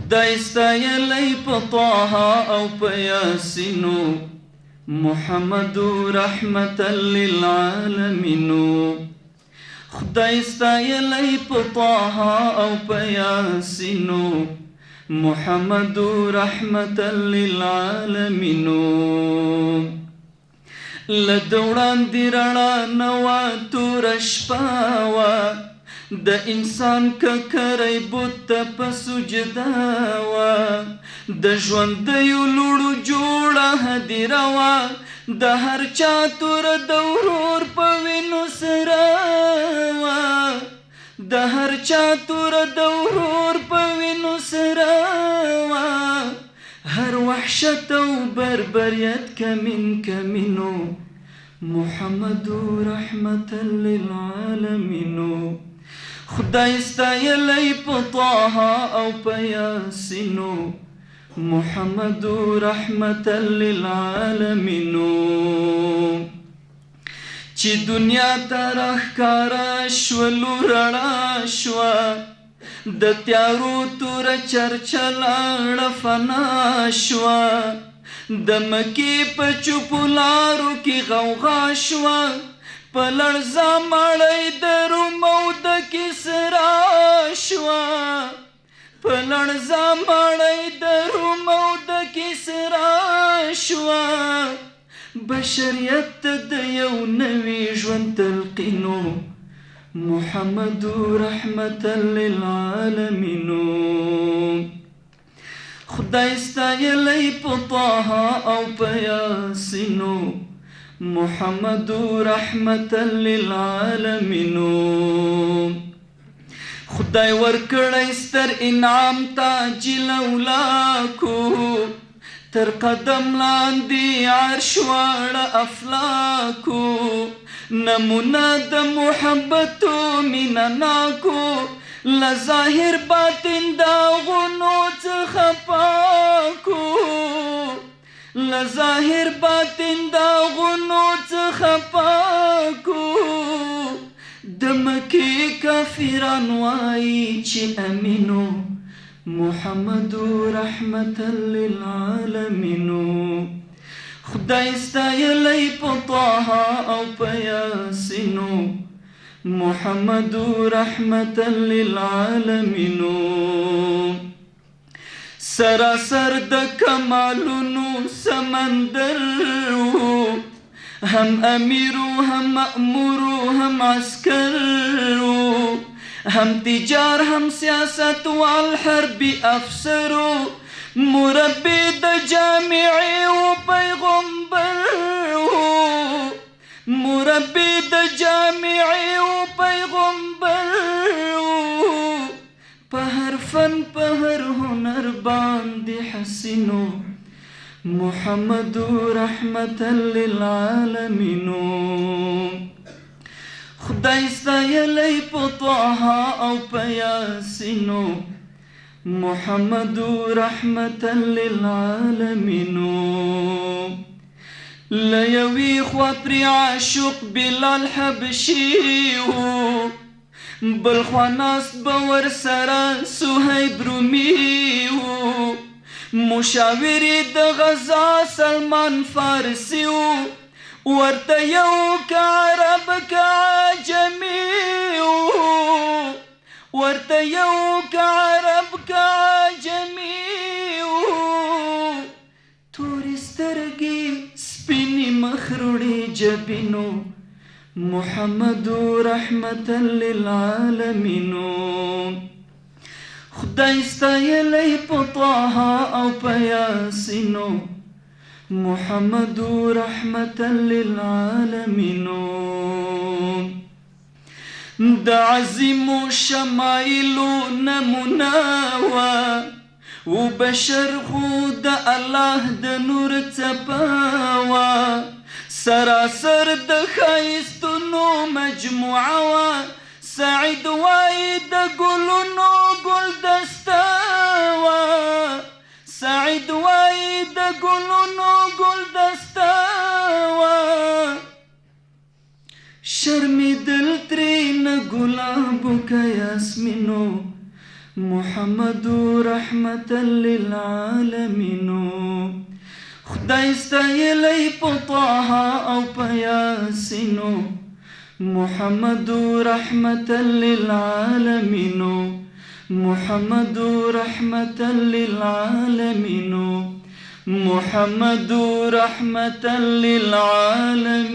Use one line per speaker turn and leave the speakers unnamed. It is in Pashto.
خدای ستایلی په طه او په یاسینو محمد رحمتا للعالمینو خدای ستایلی په طه او په یاسینو محمد رحمتا للعالمینو لدوړاندې رڼا نه وه توره شپه وه د انسان ککری بت ته په سجده وه د ژوندیو لوړو جوړه هدیره وه د هر چا توره د ورور په وینو سره وه د هر چا توره د ورور په وینو سره وه هر وحشت او بربریت کمین کمینو محمد رحمتا للعالمینو خدای ستایلی په طه او په یاسینو محمد رحمتا للعالمینو چې دنیا ته راښکاره شولو رڼا شوه د تیارو توره چرچه لاړه فنا شوه د مکې په چوپو لارو کې غوغا شوه په لړزه مړی د روم او د کسرا شوه په لړزه مړی د روم او د کسرا شوه بشریت ته د یو نوي ژوند تلقینو محمد رحمتا للعالمینو خدای ستایلی په طه او په یاسینو محمد رحمتا للعالمینو خدای ورکړی ستر انعام تاج لولاکو تر قدم لاندې عرش واړه افلاکو نمونه د محبتو مینه ناکو لظاهر باطن داغونو څخه پاکو لظاهر باطن داغونو څخه پاکو د مکې کافران وایي چې امینو محمد رحمتا للعالمینو خدای ستایلی په طه او په یاسینو محمد رحمتا للعالمینو سراسر د کمالونو سمندر و هم امیر و هم مأمور و هم عسکر و هم تجار هم سیاست والحرب افسر و مربی د جامعی و پیغمبر و مربی د جامعی و پیغمبر و په هر فن په هر هنر باندې حسینو محمد رحمتا للعالمینو خدای ستایلی په طه او په یاسینو محمد رحمتا للعالمینو لیوی خوا پری عاشق بلال حبشی و بل خوا ناست باور سره صهیب رومی و مشاوری د غزا سلمان فارسی و ورته یو که عرب که عجمی و ورته یو که عرب که عجمی و تورې سترګې سپینې مخ روڼې جبینو محمد رحمتا للعالمینو خدای ستایلی په طه او په یاسینو محمد رحمتا للعالمینو د عظیمو شمایلو نمونه وه و بشر خو د الله د نور څپه وه سراسر د ښایستونو مجموعه وه سعید وایي د ګلونو ګلدسته وه سعید وایي د ګلونو ګلدسته وه شرمېدل ترې نه ګلابو که یاسمینو محمد رحمة للعالمين خدای ستایلی په طه او په یاسینو محمد رحمة للعالمين محمد رحمة للعالمين محمد رحمة للعالمين